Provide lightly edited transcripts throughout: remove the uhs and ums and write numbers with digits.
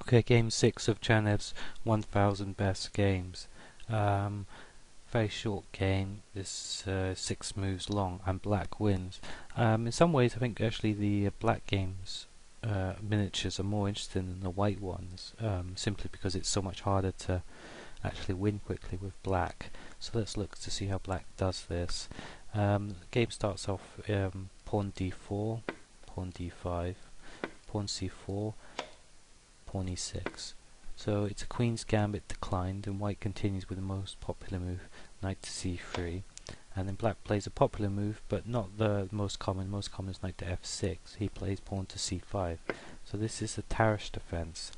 Okay, game 6 of Chanev's 1000 best games. Very short game, this 6 moves long, and black wins. In some ways I think actually the black games miniatures are more interesting than the white ones, simply because it's so much harder to actually win quickly with black. So let's look to see how black does this. The game starts off pawn d4, pawn d5, pawn c4, pawn e6. So it's a queen's gambit declined, and white continues with the most popular move, knight to c3. And then black plays a popular move, but not the most common. Most common is knight to f6. He plays pawn to c5. So this is a Tarrasch defense,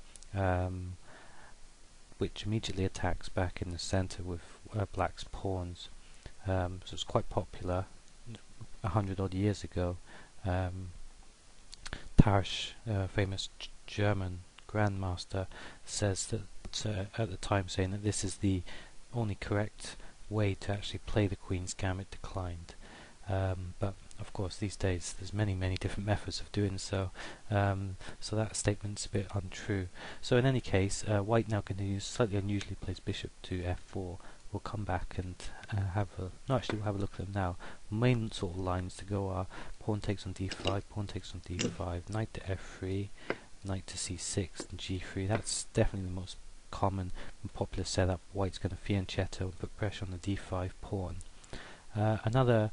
which immediately attacks back in the center with black's pawns. So it's quite popular 100 odd years ago. Tarrasch, famous German grandmaster, says that at the time, saying that this is the only correct way to actually play the queen's gambit declined. But of course these days there's many different methods of doing so, so that statement's a bit untrue. So in any case, white now continues, slightly unusually plays bishop to f4. We'll come back and we'll have a look at them now. Main sort of lines to go are pawn takes on d5, pawn takes on d5, knight to f3, knight to c6 and g3. That's definitely the most common and popular setup. White's going to fianchetto and put pressure on the d5 pawn. Another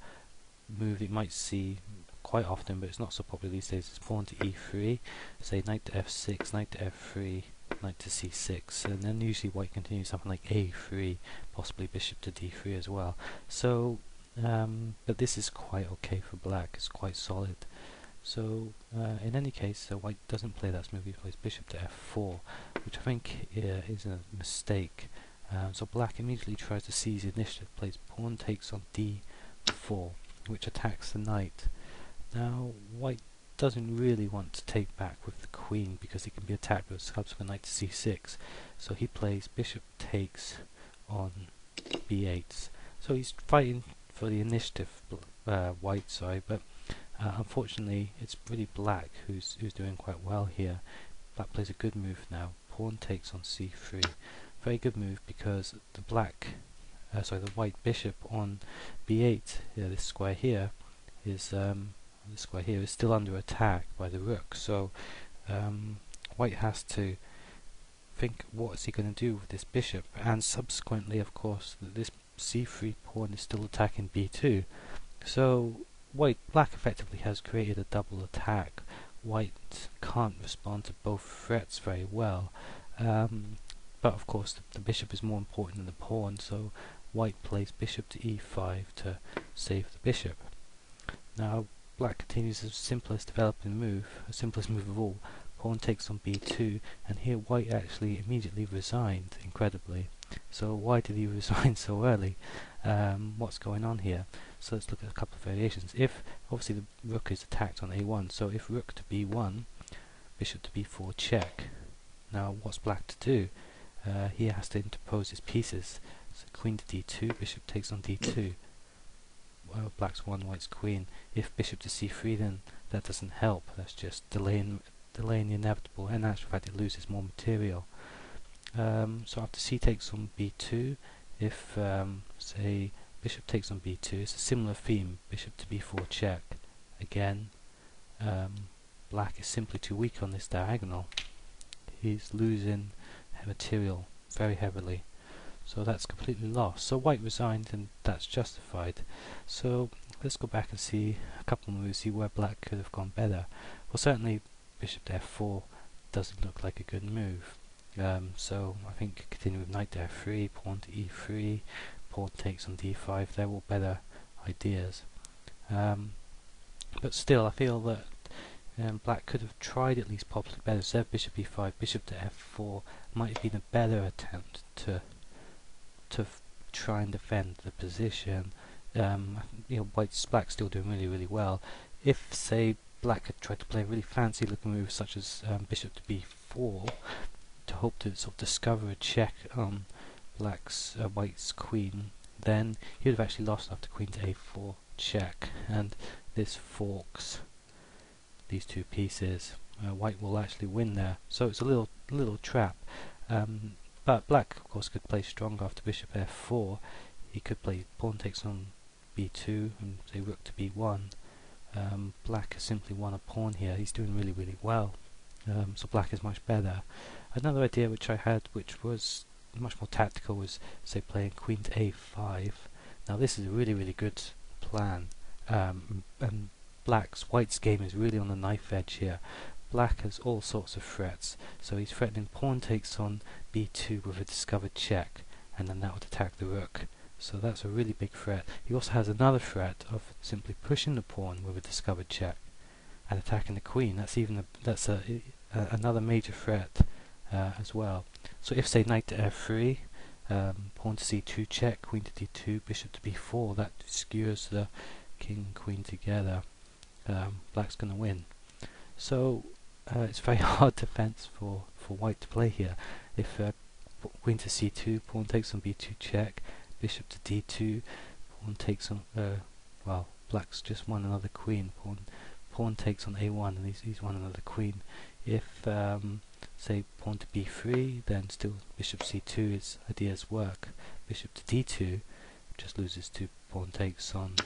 move that you might see quite often, but it's not so popular these days, is pawn to e3. Say knight to f6, knight to f3, knight to c6, and then usually white continues something like a3, possibly bishop to d3 as well. So, but this is quite okay for black. It's quite solid. So in any case, white doesn't play that smooth. He plays bishop to f4, which I think is a mistake. So black immediately tries to seize the initiative, plays pawn takes on d4, which attacks the knight. Now white doesn't really want to take back with the queen because he can be attacked with a subsequent knight to c6. So he plays bishop takes on b8. So he's fighting for the initiative, white side, but unfortunately, it's really black who's doing quite well here. Black plays a good move now. Pawn takes on c3. Very good move because the white bishop on b8, this square here is still under attack by the rook. So white has to think, what is he going to do with this bishop? And subsequently, of course, this c3 pawn is still attacking b2. So black effectively has created a double attack. White can't respond to both threats very well, but of course the bishop is more important than the pawn, so white plays bishop to e5 to save the bishop. Now black continues the simplest developing move, the simplest move of all, pawn takes on b2, and here white actually immediately resigned, incredibly. So why did he resign so early? What's going on here? So let's look at a couple of variations. If obviously the rook is attacked on a1, so if rook to b1, bishop to b4 check. Now what's black to do? He has to interpose his pieces. So queen to d2, bishop takes on d2. Well, black's won, white's queen. If bishop to c3, then that doesn't help. That's just delaying the inevitable. In actual fact, it loses more material. So after c takes on b2, if say bishop takes on b2, it's a similar theme, bishop to b4 check. Again, black is simply too weak on this diagonal. He's losing material very heavily, so that's completely lost. So white resigned, and that's justified. So let's go back and see a couple of moves, see where black could have gone better. Well, certainly bishop to f4 doesn't look like a good move. So I think continue with knight to f3, pawn to e3, pawn takes on d5, they're all better ideas. But still I feel that black could have tried at least possibly better. Instead of bishop e5, bishop to f4 might have been a better attempt to try and defend the position. Black's still doing really well. If say black had tried to play a really fancy looking move such as bishop to b4 to hope to sort of discover a check on white's queen, then he would have actually lost after queen to a4 check, and this forks these two pieces. white will actually win there. So it's a little trap. But black, of course, could play strong after bishop f4. He could play pawn takes on b2 and say rook to b1. Black has simply won a pawn here. He's doing really well. So black is much better. Another idea which I had, which was much more tactical, was say playing queen to a5. Now this is a really good plan. And white's game is really on the knife edge here. Black has all sorts of threats, so he's threatening pawn takes on b2 with a discovered check, and then that would attack the rook. So that's a really big threat. He also has another threat of simply pushing the pawn with a discovered check and attacking the queen. That's another major threat as well. So if say knight to f3, pawn to c2 check, queen to d2, bishop to b4, that skewers the king and queen together. Black's going to win. So it's very hard defense for white to play here. If queen to c2, pawn takes on b2 check, bishop to d2, pawn takes on well, black's just won another queen. Pawn takes on a1, and he's won another queen. If say pawn to b3, then still bishop c2, his ideas work. Bishop to d2 just loses to pawn takes on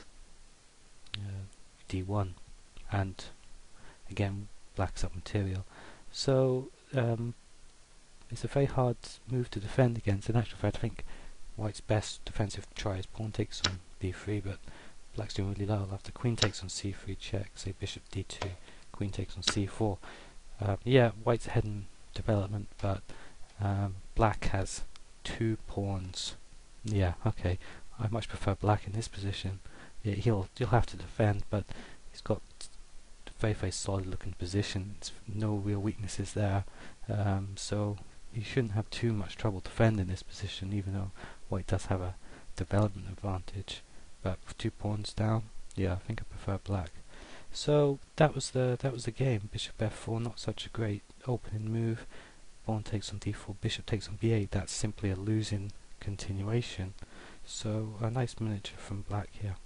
d1, and again black's up material. So it's a very hard move to defend against. In actual fact, I think white's best defensive try is pawn takes on b3, but black's doing really well after queen takes on c3 check, say bishop d2, queen takes on c4. Yeah, white's ahead in development, but black has 2 pawns. Yeah, okay, I much prefer black in this position. Yeah, he'll have to defend, but he's got a very solid looking position. It's no real weaknesses there, so you shouldn't have too much trouble defending this position, even though white does have a development advantage. But with 2 pawns down, yeah, I think I prefer black. So that was the game. Bishop f4, not such a great opening move. Pawn takes on d4, bishop takes on b8. That's simply a losing continuation. So a nice miniature from black here.